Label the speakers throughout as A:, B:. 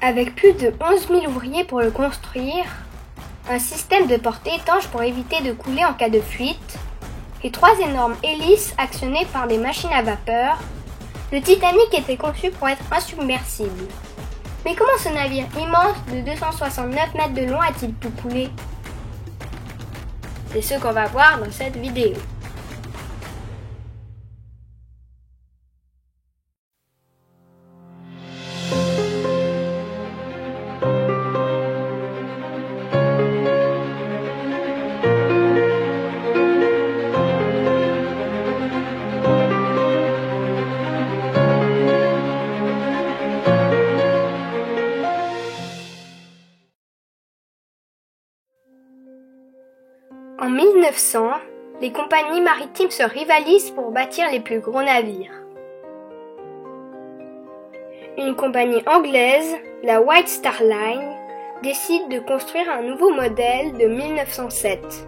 A: Avec plus de 11 000 ouvriers pour le construire, un système de porte étanche pour éviter de couler en cas de fuite, et 3 énormes hélices actionnées par des machines à vapeur, le Titanic était conçu pour être insubmersible. Mais comment ce navire immense de 269 mètres de long a-t-il pu couler? C'est ce qu'on va voir dans cette vidéo. En 1900, les compagnies maritimes se rivalisent pour bâtir les plus gros navires. Une compagnie anglaise, la White Star Line, décide de construire un nouveau modèle de 1907.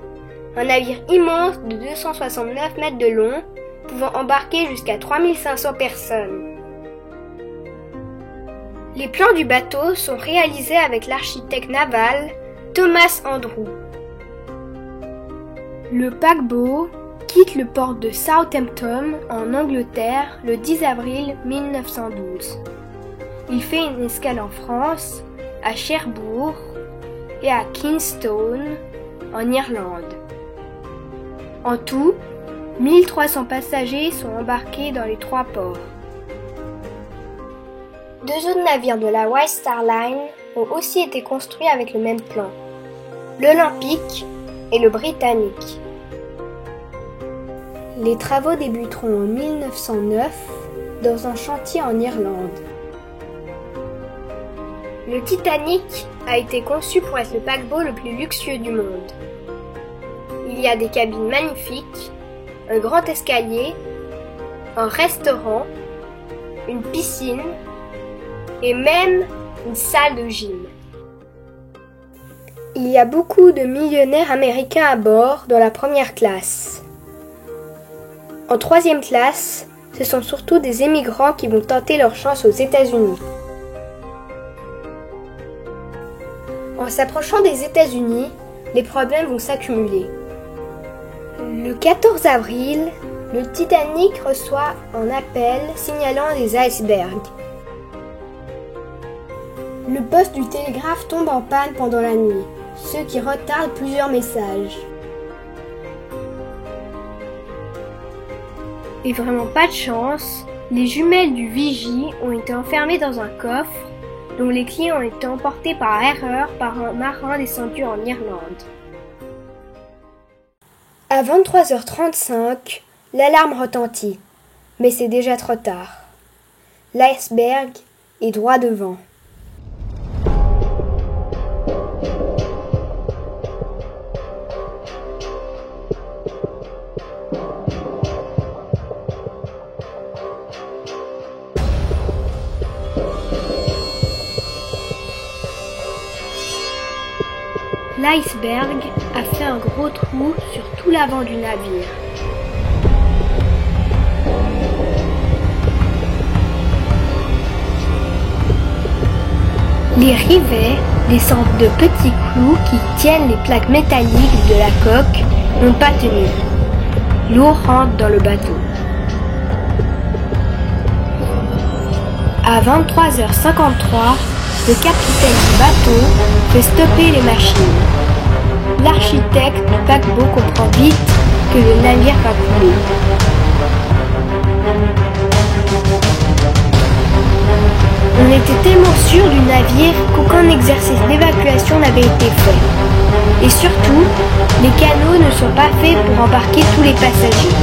A: Un navire immense de 269 mètres de long, pouvant embarquer jusqu'à 3500 personnes. Les plans du bateau sont réalisés avec l'architecte naval Thomas Andrew. Le paquebot quitte le port de Southampton en Angleterre le 10 avril 1912. Il fait une escale en France, à Cherbourg et à Kingston en Irlande. En tout, 1300 passagers sont embarqués dans les 3 ports. 2 autres navires de la White Star Line ont aussi été construits avec le même plan, l'Olympic et le Britannique. Les travaux débuteront en 1909 dans un chantier en Irlande. Le Titanic a été conçu pour être le paquebot le plus luxueux du monde. Il y a des cabines magnifiques, un grand escalier, un restaurant, une piscine et même une salle de gym. Il y a beaucoup de millionnaires américains à bord dans la première classe. En 3e classe, ce sont surtout des émigrants qui vont tenter leur chance aux États-Unis. En s'approchant des États-Unis, les problèmes vont s'accumuler. Le 14 avril, le Titanic reçoit un appel signalant des icebergs. Le poste du télégraphe tombe en panne pendant la nuit, ce qui retarde plusieurs messages. Et vraiment pas de chance, les jumelles du Vigie ont été enfermées dans un coffre dont les clés ont été emportées par erreur par un marin descendu en Irlande. À 23h35, l'alarme retentit, mais c'est déjà trop tard. L'iceberg est droit devant. L'iceberg a fait un gros trou sur tout l'avant du navire. Les rivets, des sortes de petits clous qui tiennent les plaques métalliques de la coque, n'ont pas tenu. L'eau rentre dans le bateau. À 23h53, le capitaine du bateau fait stopper les machines. L'architecte du paquebot comprend vite que le navire va couler. On était tellement sûr du navire qu'aucun exercice d'évacuation n'avait été fait. Et surtout, les canaux ne sont pas faits pour embarquer tous les passagers.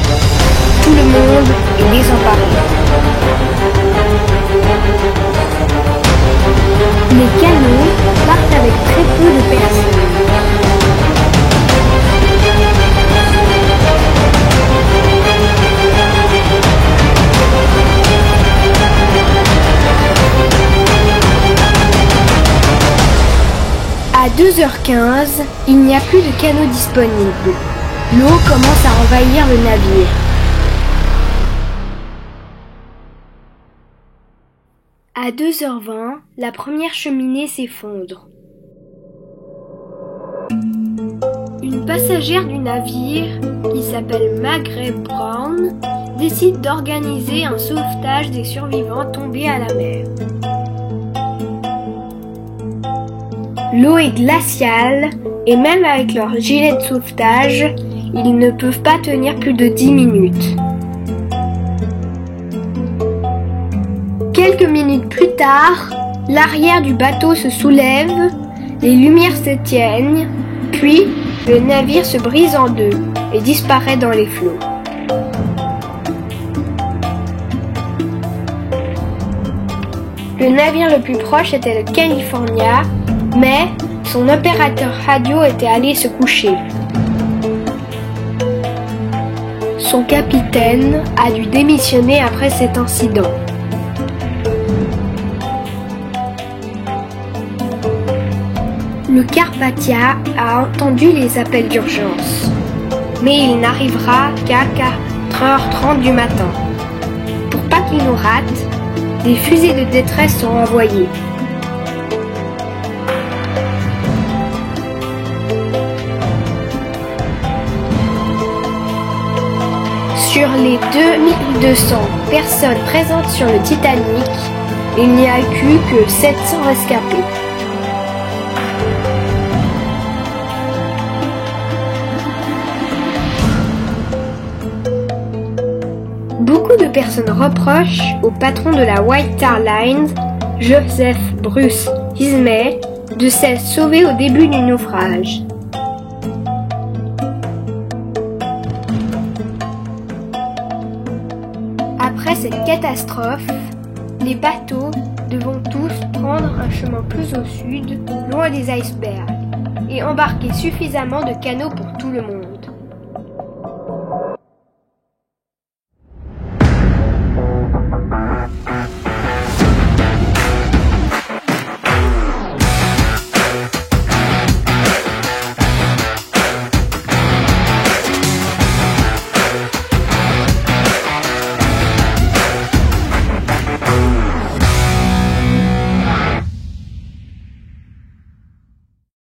A: Tout le monde est désemparé. Les canots partent avec très peu de personnes. À 2h15, il n'y a plus de canaux disponibles. L'eau commence à envahir le navire. À 2h20, la première cheminée s'effondre. Une passagère du navire, qui s'appelle Margaret Brown, décide d'organiser un sauvetage des survivants tombés à la mer. L'eau est glaciale et même avec leur gilet de sauvetage, ils ne peuvent pas tenir plus de 10 minutes. Quelques minutes plus tard, l'arrière du bateau se soulève, les lumières s'éteignent, puis le navire se brise en deux et disparaît dans les flots. Le navire le plus proche était le California, mais son opérateur radio était allé se coucher. Son capitaine a dû démissionner après cet incident. Le Carpathia a entendu les appels d'urgence, mais il n'arrivera qu'à 4h30 du matin. Pour pas qu'il nous rate, des fusées de détresse sont envoyées. Sur les 2200 personnes présentes sur le Titanic, il n'y a eu que 700 rescapés. Beaucoup de personnes reprochent au patron de la White Star Line, Joseph Bruce Ismay, de s'être sauvé au début du naufrage. Après cette catastrophe, les bateaux devront tous prendre un chemin plus au sud, loin des icebergs, et embarquer suffisamment de canaux pour tout le monde.